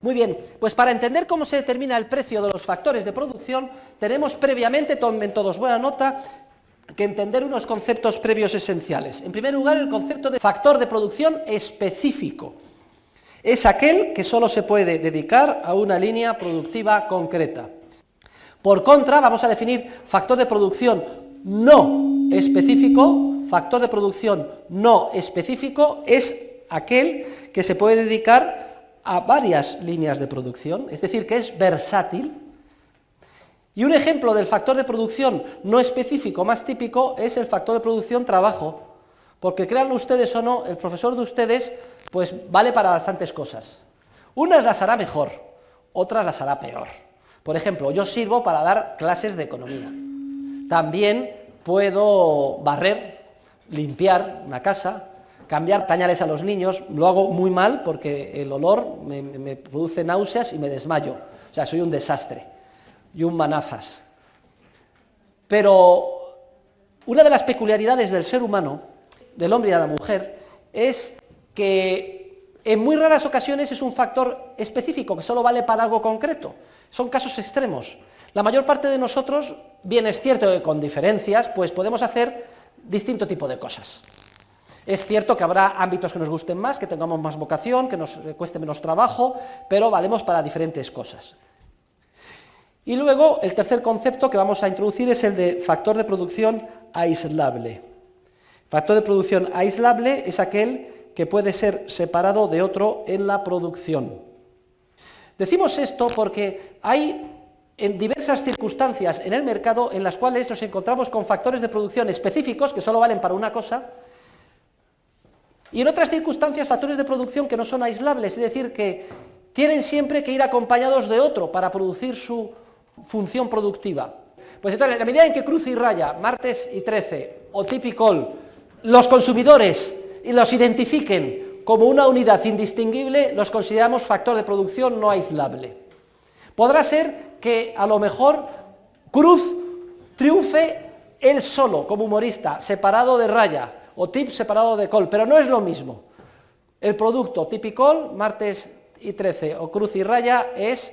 Muy bien, pues para entender cómo se determina el precio de los factores de producción, tenemos previamente, tomen todos buena nota, que entender unos conceptos previos esenciales. En primer lugar, el concepto de factor de producción específico. Es aquel que solo se puede dedicar a una línea productiva concreta. Por contra, vamos a definir factor de producción no específico. Factor de producción no específico es aquel que se puede dedicar a varias líneas de producción, es decir, que es versátil. Y un ejemplo del factor de producción no específico más típico es el factor de producción trabajo, porque créanlo ustedes o no, el profesor de ustedes pues vale para bastantes cosas. Unas las hará mejor, otras las hará peor. Por ejemplo, yo sirvo para dar clases de economía. También puedo barrer, limpiar una casa, cambiar pañales a los niños. Lo hago muy mal porque el olor me produce náuseas y me desmayo. O sea, soy un desastre y un manazas. Pero una de las peculiaridades del ser humano, del hombre y de la mujer, es que en muy raras ocasiones es un factor específico que solo vale para algo concreto. Son casos extremos. La mayor parte de nosotros, bien es cierto que con diferencias, pues podemos hacer distinto tipo de cosas. Es cierto que habrá ámbitos que nos gusten más, que tengamos más vocación, que nos cueste menos trabajo, pero valemos para diferentes cosas. Y luego, el tercer concepto que vamos a introducir es el de factor de producción aislable. Factor de producción aislable es aquel que puede ser separado de otro en la producción. Decimos esto porque hay en diversas circunstancias en el mercado en las cuales nos encontramos con factores de producción específicos que solo valen para una cosa, y en otras circunstancias factores de producción que no son aislables, es decir, que tienen siempre que ir acompañados de otro para producir su función productiva. Pues entonces, en la medida en que Cruz y Raya, Martes y 13, o Tip y Col, los consumidores los identifiquen como una unidad indistinguible, los consideramos factor de producción no aislable. Podrá ser que a lo mejor Cruz triunfe él solo como humorista, separado de Raya, o Tip separado de Col, pero no es lo mismo. El producto Tip y Col, Martes y 13, o Cruz y Raya, es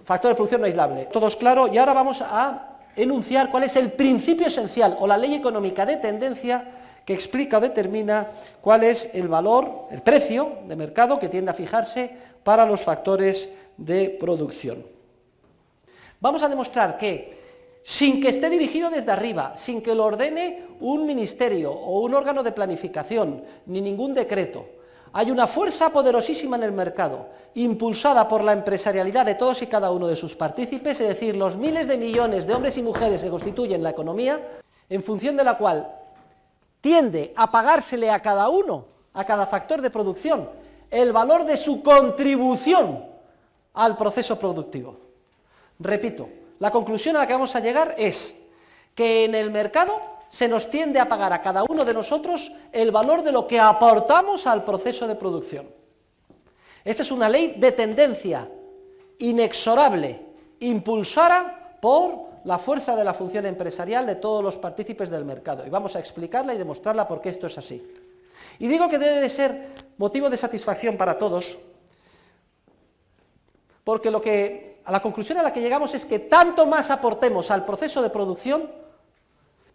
factor de producción no aislable. ¿Todo es claro? Y ahora vamos a enunciar cuál es el principio esencial, o la ley económica de tendencia, que explica o determina cuál es el valor, el precio de mercado que tiende a fijarse para los factores de producción. Vamos a demostrar que, sin que esté dirigido desde arriba, sin que lo ordene un ministerio o un órgano de planificación, ni ningún decreto, hay una fuerza poderosísima en el mercado, impulsada por la empresarialidad de todos y cada uno de sus partícipes, es decir, los miles de millones de hombres y mujeres que constituyen la economía, en función de la cual tiende a pagársele a cada uno, a cada factor de producción, el valor de su contribución al proceso productivo. Repito, la conclusión a la que vamos a llegar es que en el mercado se nos tiende a pagar a cada uno de nosotros el valor de lo que aportamos al proceso de producción. Esta es una ley de tendencia inexorable, impulsada por la fuerza de la función empresarial de todos los partícipes del mercado. Y vamos a explicarla y demostrarla por qué esto es así. Y digo que debe de ser motivo de satisfacción para todos, porque a la conclusión a la que llegamos es que tanto más aportemos al proceso de producción,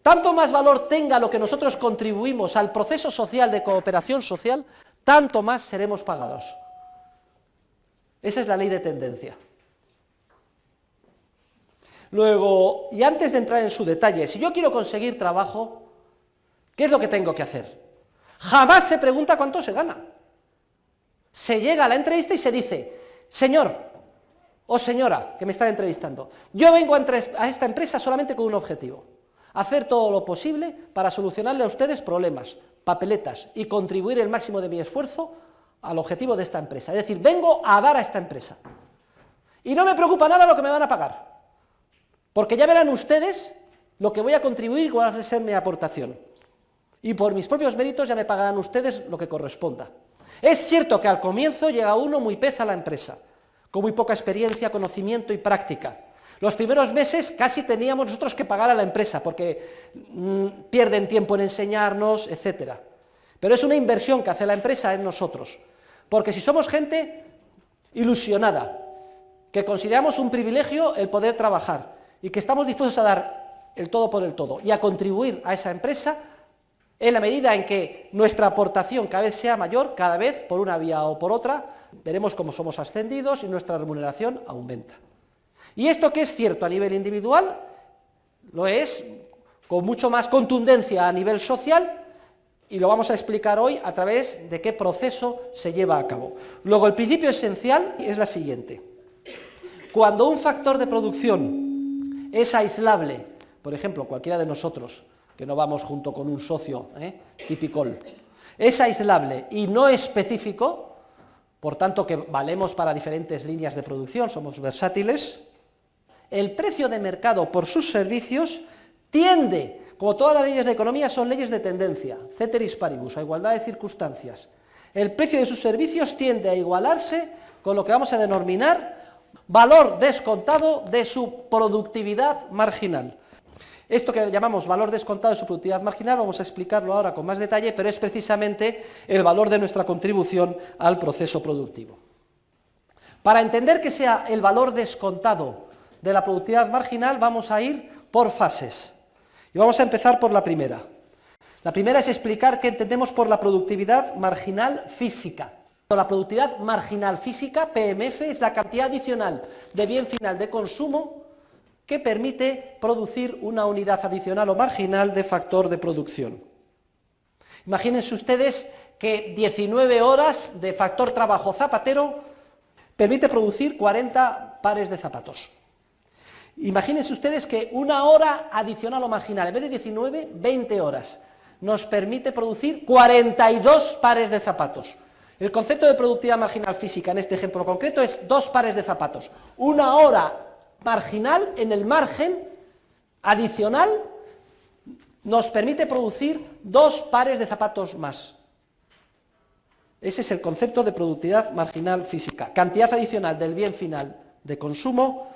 tanto más valor tenga lo que nosotros contribuimos al proceso social de cooperación social, tanto más seremos pagados. Esa es la ley de tendencia. Luego, y antes de entrar en su detalle, si yo quiero conseguir trabajo, ¿qué es lo que tengo que hacer? Jamás se pregunta cuánto se gana. Se llega a la entrevista y se dice, señor o señora que me está entrevistando, yo vengo a esta empresa solamente con un objetivo: hacer todo lo posible para solucionarle a ustedes problemas, papeletas y contribuir el máximo de mi esfuerzo al objetivo de esta empresa. Es decir, vengo a dar a esta empresa. Y no me preocupa nada lo que me van a pagar, porque ya verán ustedes lo que voy a contribuir y cuál va a ser mi aportación. Y por mis propios méritos ya me pagarán ustedes lo que corresponda. Es cierto que al comienzo llega uno muy pez a la empresa, con muy poca experiencia, conocimiento y práctica. Los primeros meses casi teníamos nosotros que pagar a la empresa, porque pierden tiempo en enseñarnos, etc. Pero es una inversión que hace la empresa en nosotros, porque si somos gente ilusionada, que consideramos un privilegio el poder trabajar y que estamos dispuestos a dar el todo por el todo y a contribuir a esa empresa en la medida en que nuestra aportación cada vez sea mayor, cada vez por una vía o por otra, veremos cómo somos ascendidos y nuestra remuneración aumenta. Y esto que es cierto a nivel individual, lo es con mucho más contundencia a nivel social, y lo vamos a explicar hoy a través de qué proceso se lleva a cabo. Luego, el principio esencial es la siguiente. Cuando un factor de producción es aislable, por ejemplo, cualquiera de nosotros, que no vamos junto con un socio, típico, es aislable y no específico, por tanto que valemos para diferentes líneas de producción, somos versátiles, el precio de mercado por sus servicios tiende, como todas las leyes de economía son leyes de tendencia, ceteris paribus, a igualdad de circunstancias, el precio de sus servicios tiende a igualarse con lo que vamos a denominar valor descontado de su productividad marginal. Esto que llamamos valor descontado de su productividad marginal, vamos a explicarlo ahora con más detalle, pero es precisamente el valor de nuestra contribución al proceso productivo. Para entender que sea el valor descontado de la productividad marginal, vamos a ir por fases. Y vamos a empezar por la primera. La primera es explicar qué entendemos por la productividad marginal física. La productividad marginal física, PMF, es la cantidad adicional de bien final de consumo que permite producir una unidad adicional o marginal de factor de producción. Imagínense ustedes que 19 horas de factor trabajo zapatero permite producir 40 pares de zapatos. Imagínense ustedes que una hora adicional o marginal, en vez de 19, 20 horas, nos permite producir 42 pares de zapatos. El concepto de productividad marginal física en este ejemplo concreto es 2 pares de zapatos. Una hora marginal en el margen adicional nos permite producir 2 pares de zapatos más. Ese es el concepto de productividad marginal física, cantidad adicional del bien final de consumo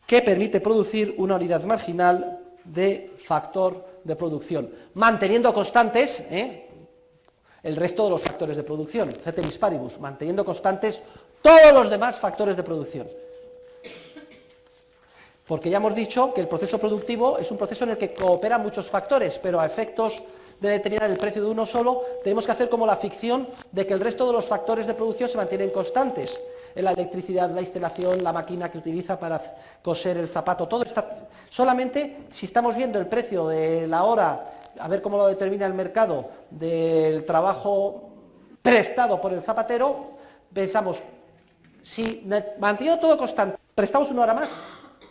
que permite producir una unidad marginal de factor de producción, manteniendo constantes el resto de los factores de producción, ceteris paribus, manteniendo constantes todos los demás factores de producción. Porque ya hemos dicho que el proceso productivo es un proceso en el que cooperan muchos factores, pero a efectos de determinar el precio de uno solo, tenemos que hacer como la ficción de que el resto de los factores de producción se mantienen constantes. La electricidad, la instalación, la máquina que utiliza para coser el zapato, todo está... Solamente si estamos viendo el precio de la hora, a ver cómo lo determina el mercado, del trabajo prestado por el zapatero, pensamos, si manteniendo todo constante, prestamos una hora más,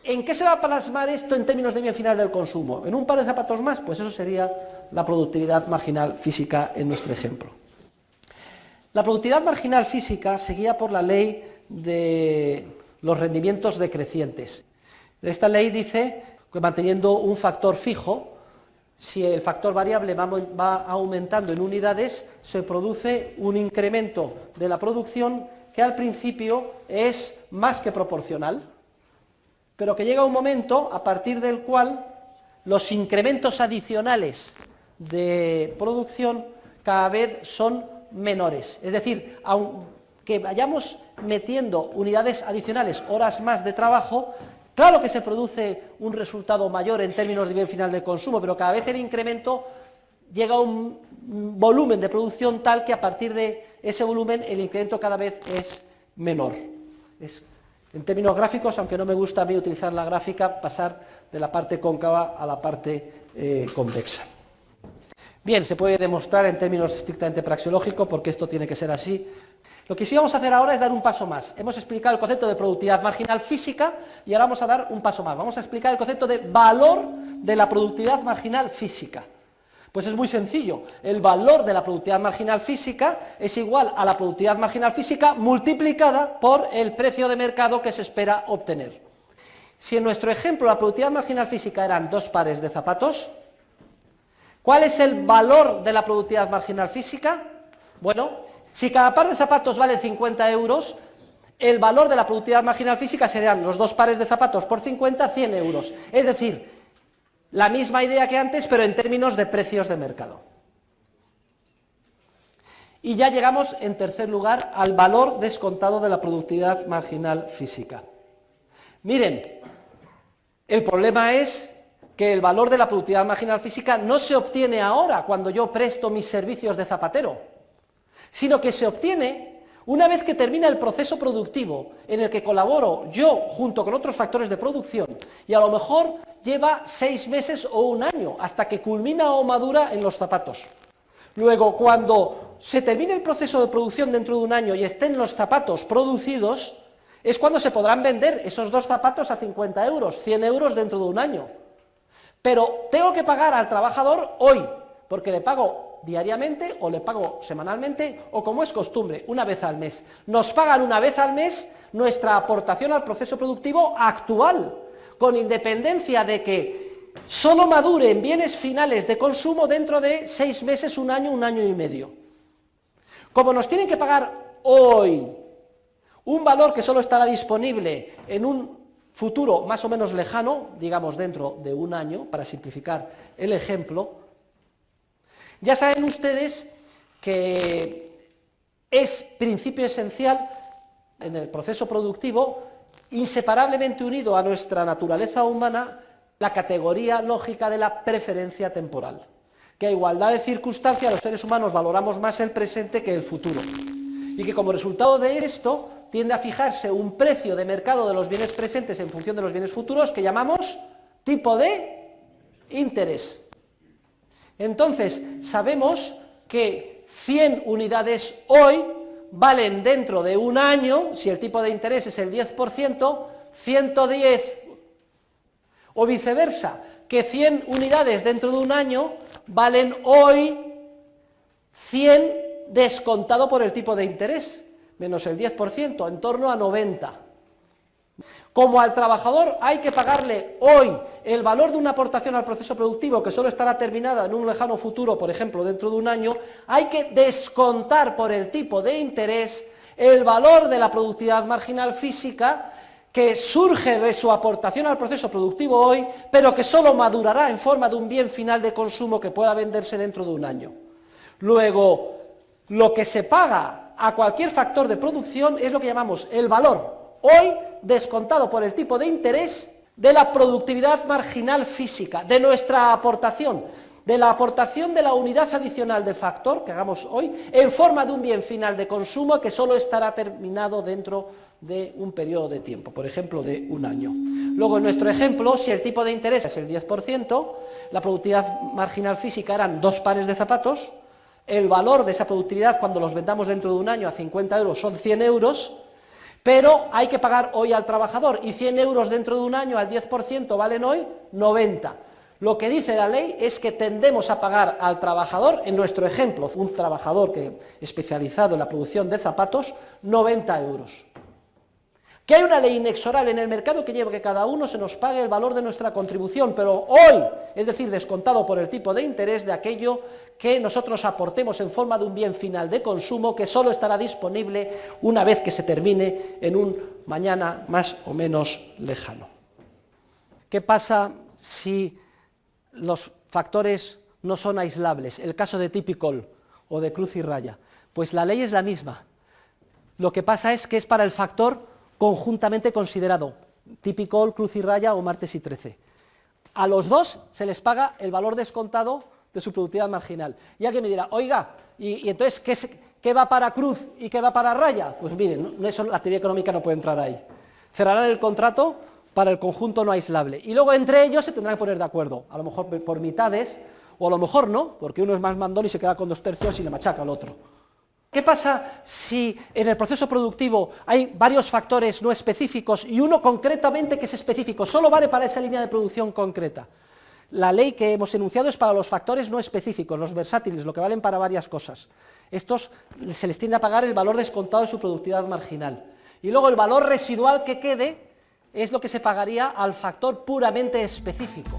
¿en qué se va a plasmar esto en términos de bien final del consumo? ¿En un par de zapatos más? Pues eso sería la productividad marginal física en nuestro ejemplo. La productividad marginal física se guía por la ley de los rendimientos decrecientes. Esta ley dice que manteniendo un factor fijo, si el factor variable va aumentando en unidades, se produce un incremento de la producción que al principio es más que proporcional, pero que llega un momento a partir del cual los incrementos adicionales de producción cada vez son menores. Es decir, aunque vayamos metiendo unidades adicionales, horas más de trabajo, claro que se produce un resultado mayor en términos de bien final de consumo, pero cada vez el incremento llega a un volumen de producción tal que a partir de ese volumen el incremento cada vez es menor. En términos gráficos, aunque no me gusta a mí utilizar la gráfica, pasar de la parte cóncava a la parte convexa. Bien, se puede demostrar en términos estrictamente praxeológicos porque esto tiene que ser así. Lo que sí vamos a hacer ahora es dar un paso más. Hemos explicado el concepto de productividad marginal física y ahora vamos a dar un paso más. Vamos a explicar el concepto de valor de la productividad marginal física. Pues es muy sencillo. El valor de la productividad marginal física es igual a la productividad marginal física multiplicada por el precio de mercado que se espera obtener. Si en nuestro ejemplo la productividad marginal física eran 2 pares de zapatos, ¿cuál es el valor de la productividad marginal física? Bueno, si cada par de zapatos vale 50 euros, el valor de la productividad marginal física serían los 2 pares de zapatos por 50, 100 euros. Es decir, la misma idea que antes, pero en términos de precios de mercado. Y ya llegamos, en tercer lugar, al valor descontado de la productividad marginal física. Miren, el problema es que el valor de la productividad marginal física no se obtiene ahora, cuando yo presto mis servicios de zapatero, sino que se obtiene una vez que termina el proceso productivo en el que colaboro yo junto con otros factores de producción, y a lo mejor lleva 6 meses o 1 año, hasta que culmina o madura en los zapatos. Luego, cuando se termine el proceso de producción dentro de 1 año y estén los zapatos producidos, es cuando se podrán vender esos 2 zapatos a 50 euros, 100 euros dentro de 1 año. Pero tengo que pagar al trabajador hoy, porque le pago diariamente o le pago semanalmente o, como es costumbre, una vez al mes. Nos pagan una vez al mes nuestra aportación al proceso productivo actual, con independencia de que solo madure en bienes finales de consumo dentro de 6 meses, 1 año y medio. Como nos tienen que pagar hoy un valor que solo estará disponible en un futuro más o menos lejano, digamos dentro de 1 año, para simplificar el ejemplo, ya saben ustedes que es principio esencial en el proceso productivo, inseparablemente unido a nuestra naturaleza humana, la categoría lógica de la preferencia temporal, que a igualdad de circunstancias los seres humanos valoramos más el presente que el futuro, y que como resultado de esto tiende a fijarse un precio de mercado de los bienes presentes en función de los bienes futuros que llamamos tipo de interés. Entonces, sabemos que 100 unidades hoy valen dentro de 1 año, si el tipo de interés es el 10%, 110, o viceversa, que 100 unidades dentro de 1 año valen hoy 100 descontado por el tipo de interés, menos el 10%, en torno a 90. Como al trabajador hay que pagarle hoy el valor de una aportación al proceso productivo que solo estará terminada en un lejano futuro, por ejemplo, dentro de 1 año, hay que descontar por el tipo de interés el valor de la productividad marginal física que surge de su aportación al proceso productivo hoy, pero que solo madurará en forma de un bien final de consumo que pueda venderse dentro de 1 año. Luego, lo que se paga a cualquier factor de producción es lo que llamamos el valor hoy descontado por el tipo de interés de la productividad marginal física, de nuestra aportación, de la aportación de la unidad adicional de factor que hagamos hoy en forma de un bien final de consumo que solo estará terminado dentro de un periodo de tiempo, por ejemplo de 1 año. Luego, en nuestro ejemplo, si el tipo de interés es el 10%, la productividad marginal física eran 2 pares de zapatos, el valor de esa productividad cuando los vendamos dentro de 1 año a 50 euros son 100 euros, pero hay que pagar hoy al trabajador, y 100 euros dentro de 1 año al 10% valen hoy 90. Lo que dice la ley es que tendemos a pagar al trabajador, en nuestro ejemplo, un trabajador especializado en la producción de zapatos, 90 euros. Que hay una ley inexorable en el mercado que lleva que cada uno se nos pague el valor de nuestra contribución, pero hoy, es decir, descontado por el tipo de interés de aquello que nosotros aportemos en forma de un bien final de consumo que solo estará disponible una vez que se termine en un mañana más o menos lejano. ¿Qué pasa si los factores no son aislables? El caso de Typical o de cruz y raya. Pues la ley es la misma. Lo que pasa es que es para el factor conjuntamente considerado, Typical, cruz y raya o martes y 13. A los dos se les paga el valor descontado de su productividad marginal. Y alguien me dirá, oiga, ¿y entonces qué va para cruz y qué va para raya? Pues miren, eso la teoría económica no puede entrar ahí. Cerrarán el contrato para el conjunto no aislable. Y luego entre ellos se tendrán que poner de acuerdo, a lo mejor por mitades, o a lo mejor no, porque uno es más mandón y se queda con 2/3 y le machaca al otro. ¿Qué pasa si en el proceso productivo hay varios factores no específicos y uno concretamente que es específico, solo vale para esa línea de producción concreta? La ley que hemos enunciado es para los factores no específicos, los versátiles, lo que valen para varias cosas. Estos se les tiende a pagar el valor descontado de su productividad marginal. Y luego el valor residual que quede es lo que se pagaría al factor puramente específico.